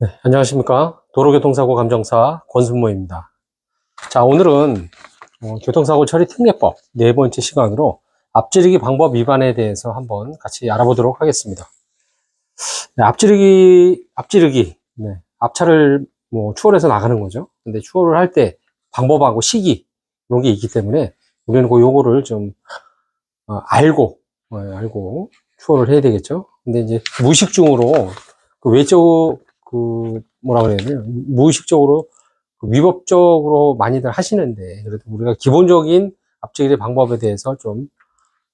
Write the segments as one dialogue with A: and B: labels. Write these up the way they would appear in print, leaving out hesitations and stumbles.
A: 네, 안녕하십니까. 도로교통사고 감정사 권순모입니다. 자, 오늘은 교통사고 처리 특례법 네 번째 시간으로 앞지르기 방법 위반에 대해서 한번 같이 알아보도록 하겠습니다. 네, 앞지르기, 네, 앞차를 추월해서 나가는 거죠. 근데 추월을 할 때 방법하고 시기, 이런 게 있기 때문에 우리는 요거를 좀 알고 추월을 해야 되겠죠. 근데 이제 무의식 중으로 외적 뭐라 그래야 돼요? 무의식적으로 위법적으로 많이들 하시는데, 그래도 우리가 기본적인 앞지르기 방법에 대해서 좀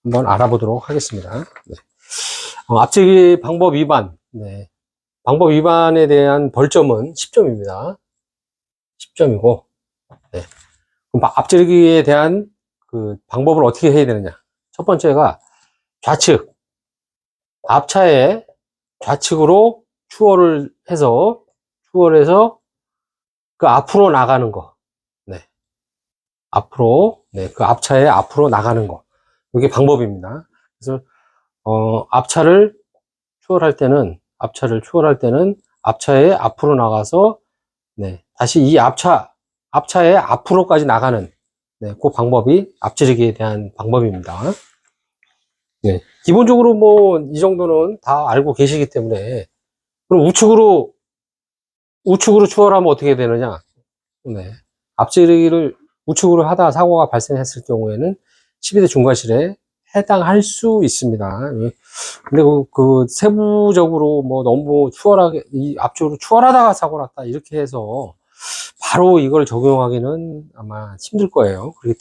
A: 한번 알아보도록 하겠습니다. 네. 앞지르기 방법 위반, 네. 방법 위반에 대한 벌점은 10점입니다. 10점이고, 네. 그럼 앞지르기에 대한 그 방법을 어떻게 해야 되느냐? 첫 번째가 좌측, 앞차의 좌측으로 추월해서 그 앞으로 나가는 거. 네. 앞으로, 네. 그 앞차의 앞으로 나가는 거. 이게 방법입니다. 그래서, 앞차를 추월할 때는 앞차의 앞으로 나가서, 네. 다시 이 앞차의 앞으로까지 나가는, 네. 그 방법이 앞지르기에 대한 방법입니다. 네. 기본적으로 이 정도는 다 알고 계시기 때문에, 그럼 우측으로 추월하면 어떻게 되느냐? 네. 앞지르기를 우측으로 하다 사고가 발생했을 경우에는 12대 중과실에 해당할 수 있습니다. 근데 세부적으로 너무 이 앞쪽으로 추월하다가 사고 났다 이렇게 해서 바로 이걸 적용하기는 아마 힘들 거예요. 그렇기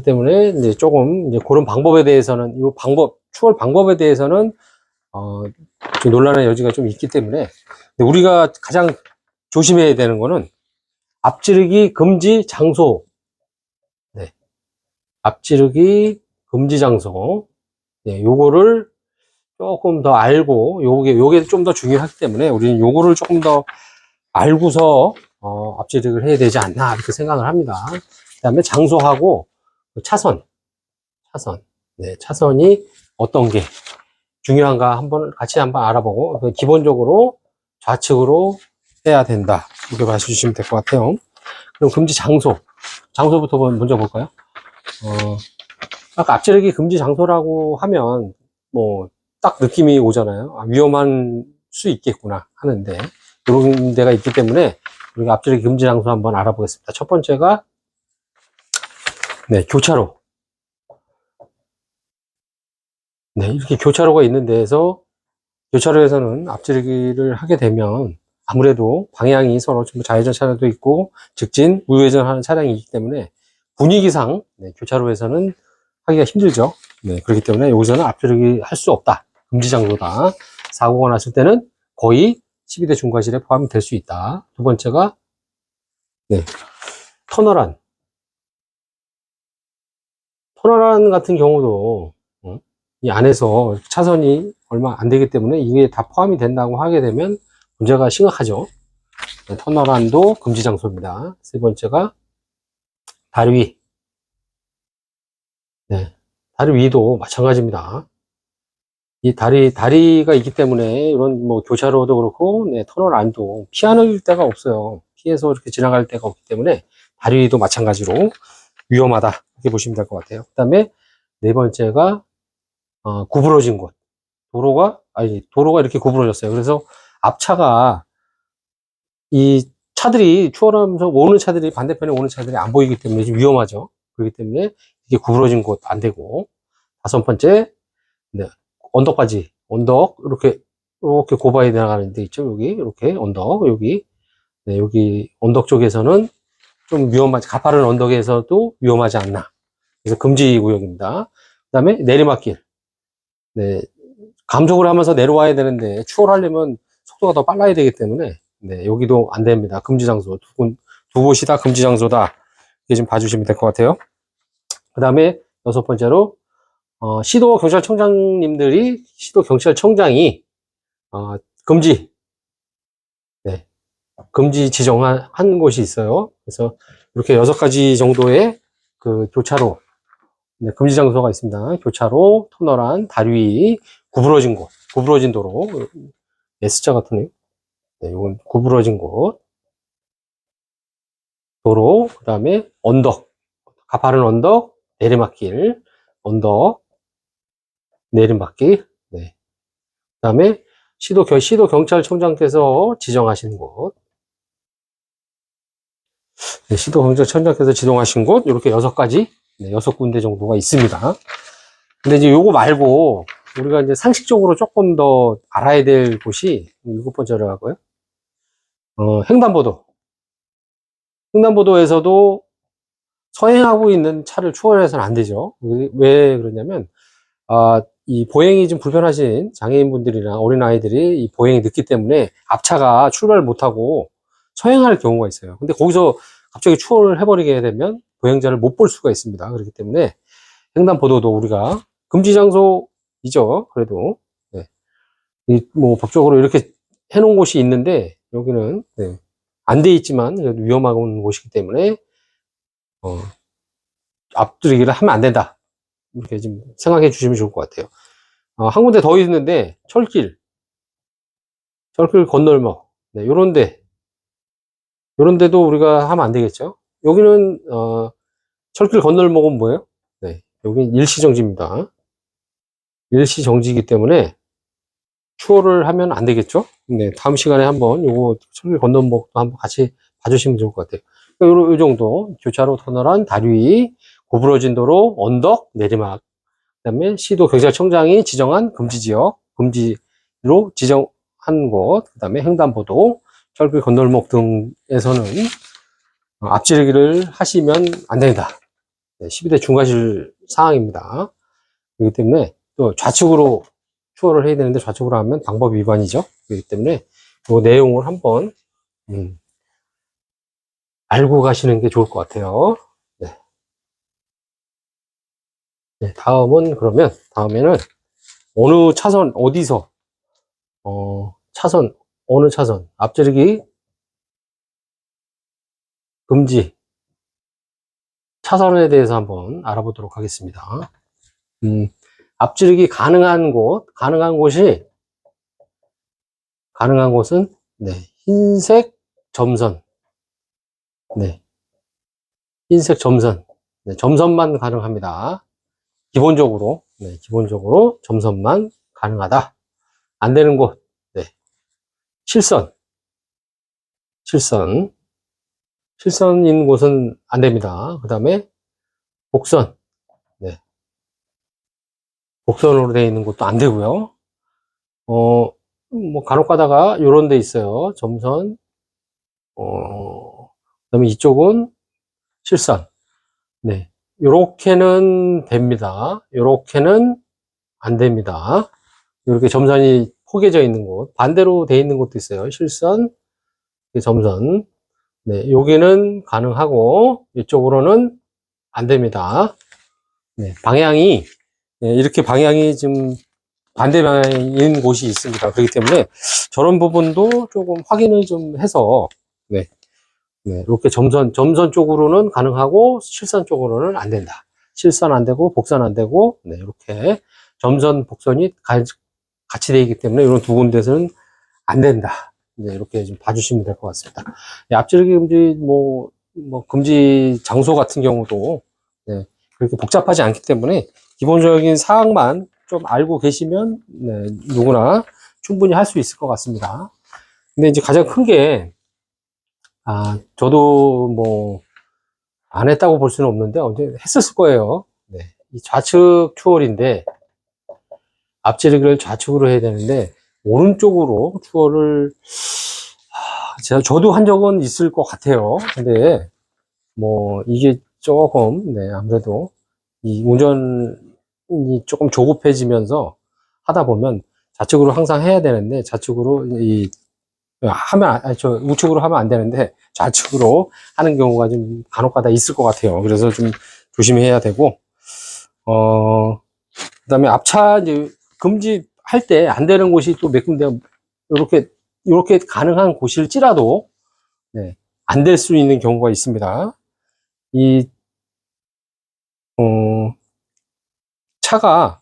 A: 때문에 이제 조금 이제 그런 방법에 대해서는 추월 방법에 대해서는 좀 논란의 여지가 좀 있기 때문에, 근데 우리가 가장 조심해야 되는 거는 앞지르기 금지 장소. 네. 앞지르기 금지 장소. 네, 요거를 조금 더 알고, 요게 좀 더 중요하기 때문에 우리는 요거를 조금 더 알고서, 앞지르기를 해야 되지 않나, 이렇게 생각을 합니다. 그 다음에 장소하고 차선. 네, 차선이 어떤 게 중요한가 같이 한번 알아보고, 기본적으로 좌측으로 해야 된다. 이렇게 봐주시면 될 것 같아요. 그럼 금지 장소부터 먼저 볼까요? 아까 앞지르기 금지 장소라고 하면, 딱 느낌이 오잖아요. 위험한 수 있겠구나 하는데, 그런 데가 있기 때문에, 우리가 앞지르기 금지 장소 한번 알아보겠습니다. 첫 번째가, 네, 교차로. 네, 이렇게 교차로가 있는 교차로에서는 앞지르기를 하게 되면, 아무래도 방향이 서로 좌회전 차량도 있고, 직진, 우회전 하는 차량이 있기 때문에, 분위기상, 네, 교차로에서는 하기가 힘들죠. 네, 그렇기 때문에 여기서는 앞지르기 할 수 없다. 금지 장소다. 사고가 났을 때는 거의 12대 중과실에 포함이 될 수 있다. 두 번째가, 네, 터널안. 터널안 같은 경우도, 이 안에서 차선이 얼마 안 되기 때문에 이게 다 포함이 된다고 하게 되면 문제가 심각하죠. 네, 터널안도 금지 장소입니다. 세 번째가 다리 위. 네, 다리 위도 마찬가지입니다. 이 다리가 있기 때문에 이런 교차로도 그렇고, 네, 터널 안도 피하는 데가 없어요. 피해서 이렇게 지나갈 데가 없기 때문에 다리도 마찬가지로 위험하다. 이렇게 보시면 될 것 같아요. 그 다음에 네 번째가, 구부러진 곳. 도로가 이렇게 구부러졌어요. 그래서 앞차가 이 차들이 추월하면서 반대편에 오는 차들이 안 보이기 때문에 좀 위험하죠. 그렇기 때문에 이게 구부러진 곳 안 되고, 다섯 번째, 네, 언덕, 이렇게 고바에 나가는 데 있죠. 여기, 이렇게 언덕, 여기. 네, 여기 언덕 쪽에서는 좀 가파른 언덕에서도 위험하지 않나. 그래서 금지 구역입니다. 그 다음에 내리막길. 네, 감속을 하면서 내려와야 되는데, 추월하려면 속도가 더 빨라야 되기 때문에, 네, 여기도 안 됩니다. 금지 장소. 두 곳이 다 금지 장소다. 이게 좀 봐주시면 될 것 같아요. 그 다음에 여섯 번째로, 시도경찰청장이, 금지, 네, 금지 지정한 곳이 있어요. 그래서 이렇게 6가지 정도의 그 교차로, 네, 금지 장소가 있습니다. 교차로, 터널안, 다리 위, 구부러진 도로. S자 같으네요. 네, 이건 구부러진 곳. 도로, 그 다음에 언덕, 가파른 언덕, 내리막길, 언덕, 내리막길. 네. 그 다음에 시도 경찰청장께서 지정하신 곳. 네, 시도 경찰청장께서 지정하신 곳, 이렇게 6가지, 네, 6군데 정도가 있습니다. 근데 이제 요거 말고, 우리가 이제 상식적으로 조금 더 알아야 될 곳이, 7번째로 하고요. 횡단보도. 횡단보도에서도 서행하고 있는 차를 추월해서는 안 되죠. 왜 그러냐면, 이 보행이 좀 불편하신 장애인분들이나 어린아이들이 이 보행이 늦기 때문에 앞차가 출발을 못하고 서행할 경우가 있어요. 근데 거기서 갑자기 추월을 해버리게 되면 보행자를 못 볼 수가 있습니다. 그렇기 때문에 횡단보도도 우리가 금지 장소이죠. 그래도 네. 뭐 법적으로 이렇게 해놓은 곳이 있는데 여기는 네. 안 돼 있지만 그래도 위험한 곳이기 때문에 어, 앞두르기를 하면 안 된다. 이렇게 좀 생각해 주시면 좋을 것 같아요. 한 군데 더 있는데 철길 건널목 네, 요런 데도 우리가 하면 안 되겠죠. 여기는 철길 건널목은 뭐예요? 네, 여기 일시정지입니다. 일시정지이기 때문에 추월을 하면 안 되겠죠. 네, 다음 시간에 한번 요거 철길 건널목도 한번 같이 봐주시면 좋을 것 같아요. 요 정도 교차로 터널안 다리 구부러진 도로 언덕 내리막 그다음에 시도 경찰청장이 지정한 금지지역 금지로 지정한 곳 그다음에 횡단보도 철길 건널목 등에서는 앞지르기를 하시면 안 됩니다. 네, 12대 중과실 사항입니다. 그렇기 때문에 또 좌측으로 추월을 해야 되는데 좌측으로 하면 방법 위반이죠. 그렇기 때문에 그 내용을 한번 알고 가시는 게 좋을 것 같아요. 네. 네, 다음에는 어느 차선 어디서 차선 어느 차선 앞지르기 금지 차선에 대해서 한번 알아보도록 하겠습니다. 앞지르기 가능한 곳은 네, 흰색 점선, 네, 흰색 점선, 네, 점선만 가능합니다. 기본적으로, 네, 기본적으로 점선만 가능하다. 안 되는 곳, 네, 실선, 실선, 실선인 곳은 안 됩니다. 그 다음에 곡선, 네, 곡선으로 되어 있는 곳도 안 되고요. 뭐 간혹 가다가 요런 데 있어요. 점선, 그다음에 이쪽은 실선. 네. 요렇게는 됩니다. 요렇게는 안 됩니다. 이렇게 점선이 포개져 있는 곳, 반대로 돼 있는 곳도 있어요. 실선, 점선. 네. 여기는 가능하고, 이쪽으로는 안 됩니다. 네. 방향이, 네, 이렇게 방향이 좀 반대 방향인 곳이 있습니다. 그렇기 때문에 저런 부분도 조금 확인을 좀 해서, 네. 네, 이렇게 점선 쪽으로는 가능하고 실선 쪽으로는 안 된다. 실선 안 되고 복선 안 되고 네, 이렇게 점선 복선이 같이 되어 있기 때문에 이런 두 군데서는 안 된다. 네, 이렇게 좀 봐주시면 될 것 같습니다. 네, 앞지르기 금지 뭐 금지 장소 같은 경우도 네, 그렇게 복잡하지 않기 때문에 기본적인 사항만 좀 알고 계시면 네, 누구나 충분히 할 수 있을 것 같습니다. 근데 이제 가장 큰게 저도 뭐, 안 했다고 볼 수는 없는데, 언제 했었을 거예요. 네. 이 좌측 추월인데, 앞지르기를 좌측으로 해야 되는데, 오른쪽으로 추월을, 저도 한 적은 있을 것 같아요. 근데, 뭐, 이게 조금, 네, 아무래도, 이 운전이 조금 조급해지면서 하다 보면, 좌측으로 항상 해야 되는데, 좌측으로 우측으로 하면 안 되는데 좌측으로 하는 경우가 좀 간혹가다 있을 것 같아요. 그래서 좀 조심해야 되고, 그다음에 앞차 이제 금지할 때 안 되는 곳이 또 몇 군데 이렇게 가능한 곳일지라도 네, 안 될 수 있는 경우가 있습니다. 이 차가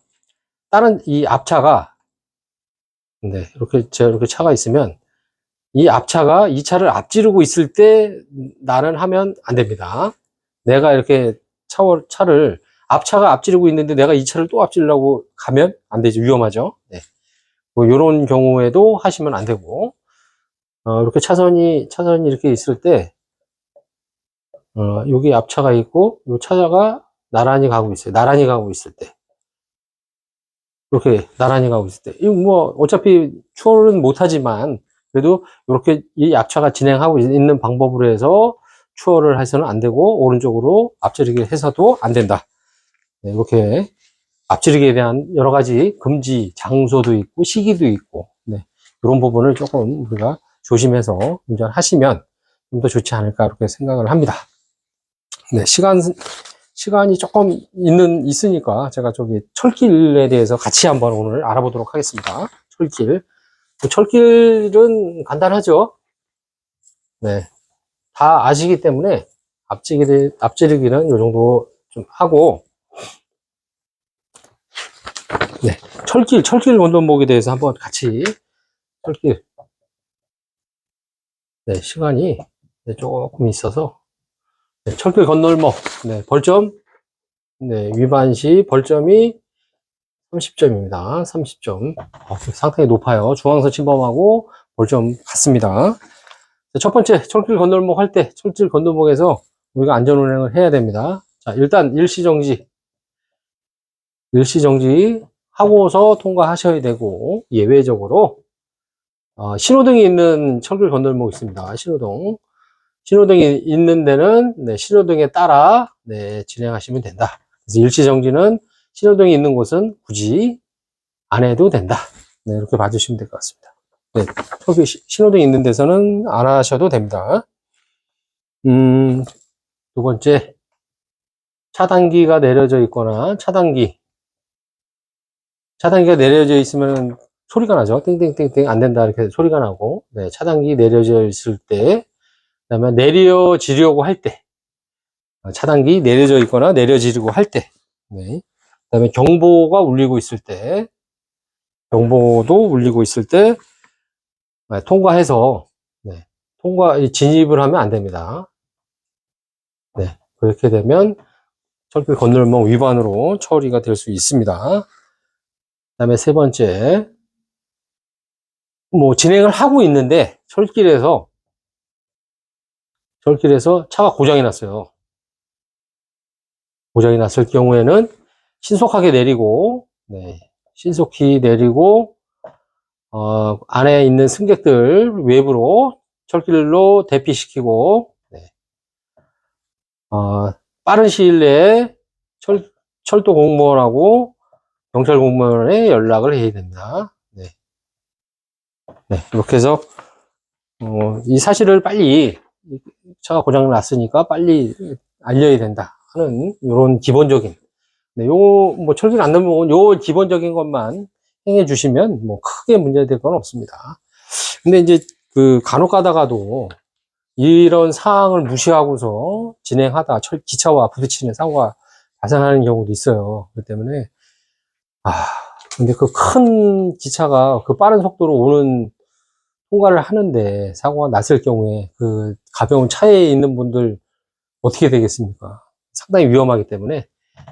A: 이 앞차가 네, 이렇게 차가 있으면 이 앞차가 이 차를 앞지르고 있을 때 나는 하면 안 됩니다. 내가 이렇게 차를 앞차가 앞지르고 있는데 내가 이 차를 또 앞지르려고 가면 안 되죠. 위험하죠. 네. 뭐 이런 경우에도 하시면 안 되고, 이렇게 차선이 이렇게 있을 때, 여기 앞차가 있고, 이 차가 나란히 가고 있어요. 나란히 가고 있을 때. 이렇게 나란히 가고 있을 때. 이거 뭐, 어차피 추월은 못하지만, 그래도 이렇게 이 앞차가 진행하고 있는 방법으로 해서 추월을 해서는 안 되고, 오른쪽으로 앞지르기 해서도 안 된다. 네, 이렇게 앞지르기에 대한 여러 가지 금지 장소도 있고, 시기도 있고, 네, 이런 부분을 조금 우리가 조심해서 운전하시면 좀 더 좋지 않을까, 그렇게 생각을 합니다. 네, 시간이 조금 있으니까 제가 저기 철길에 대해서 같이 한번 오늘 알아보도록 하겠습니다. 철길. 철길은 간단하죠? 네. 다 아시기 때문에 앞지르기는 이 정도 좀 하고, 네. 철길 원동목에 대해서 한번 같이, 철길. 네, 시간이 네, 조금 있어서, 네, 철길 건널목, 네, 벌점, 네, 위반 시 벌점이 30점입니다. 30점. 상당히 높아요. 중앙선 침범하고 벌점 같습니다. 첫 번째, 철길 건널목 할 때, 철길 건널목에서 우리가 안전운행을 해야 됩니다. 자, 일단 일시정지 하고서 통과하셔야 되고, 예외적으로, 신호등이 있는 철길 건널목 있습니다. 신호등이 있는 데는, 네, 신호등에 따라, 네, 진행하시면 된다. 그래서 일시정지는 신호등이 있는 곳은 굳이 안 해도 된다. 네, 이렇게 봐주시면 될 것 같습니다. 네, 신호등 있는 데서는 안 하셔도 됩니다. 두 번째, 차단기가 내려져 있거나, 차단기가 내려져 있으면 소리가 나죠. 띵띵띵띵 안 된다. 이렇게 소리가 나고, 네, 차단기 내려져 있을 때, 그 다음에 내려지려고 할 때, 차단기 내려져 있거나 내려지려고 할 때, 네, 그 다음에 경보가 울리고 있을 때, 경보도 울리고 있을 때, 네, 통과해서, 네, 진입을 하면 안 됩니다. 네, 그렇게 되면 철길 건널목 위반으로 처리가 될 수 있습니다. 그 다음에 세 번째, 뭐 진행을 하고 있는데 철길에서 차가 고장이 났어요. 고장이 났을 경우에는 신속하게 내리고, 네, 신속히 내리고, 안에 있는 승객들 외부로 철길로 대피시키고, 네, 빠른 시일 내에 철도 공무원하고 경찰 공무원에 연락을 해야 됩니다. 네, 네, 이렇게 해서 이 사실을 빨리 차가 고장 났으니까 빨리 알려야 된다 하는 이런 기본적인, 네, 뭐 철길 안 넘으면 요 기본적인 것만 행해 주시면 뭐 크게 문제될 건 없습니다. 근데 이제 그 간혹 가다가도 이런 사항을 무시하고서 진행하다 기차와 부딪히는 사고가 발생하는 경우도 있어요. 그렇기 때문에 아 근데 그 큰 기차가 그 빠른 속도로 통과를 하는데 사고가 났을 경우에 그 가벼운 차에 있는 분들 어떻게 되겠습니까? 상당히 위험하기 때문에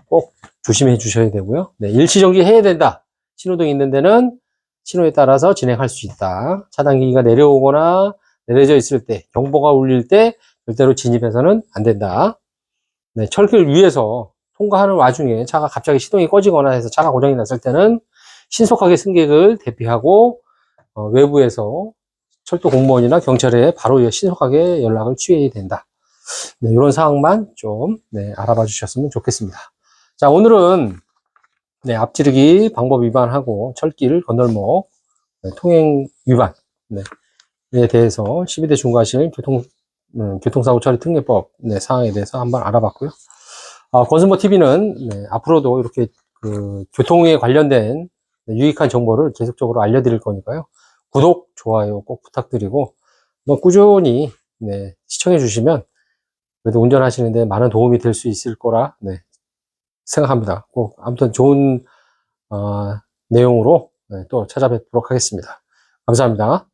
A: 꼭 조심해 주셔야 되고요. 네, 일시정지 해야 된다. 신호등 있는 데는 신호에 따라서 진행할 수 있다. 차단기가 내려오거나 내려져 있을 때, 경보가 울릴 때 절대로 진입해서는 안 된다. 네, 철길 위에서 통과하는 와중에 차가 갑자기 시동이 꺼지거나 해서 차가 고장이 났을 때는 신속하게 승객을 대피하고 외부에서 철도 공무원이나 경찰에 바로 신속하게 연락을 취해야 된다. 네, 이런 사항만 좀 네, 알아봐 주셨으면 좋겠습니다. 자, 오늘은 네, 앞지르기 방법 위반하고 철길 건널목 네, 통행 위반 에 대해서 12대 중과실 교통사고 처리 특례법 네, 사항에 대해서 한번 알아봤고요. 건승모 TV는 네, 앞으로도 이렇게 그 교통에 관련된 네, 유익한 정보를 계속적으로 알려드릴 거니까요. 구독, 좋아요 꼭 부탁드리고 뭐 꾸준히 네, 시청해 주시면 그래도 운전하시는데 많은 도움이 될 수 있을 거라 네, 생각합니다. 꼭 아무튼 좋은 내용으로 또 찾아뵙도록 하겠습니다. 감사합니다.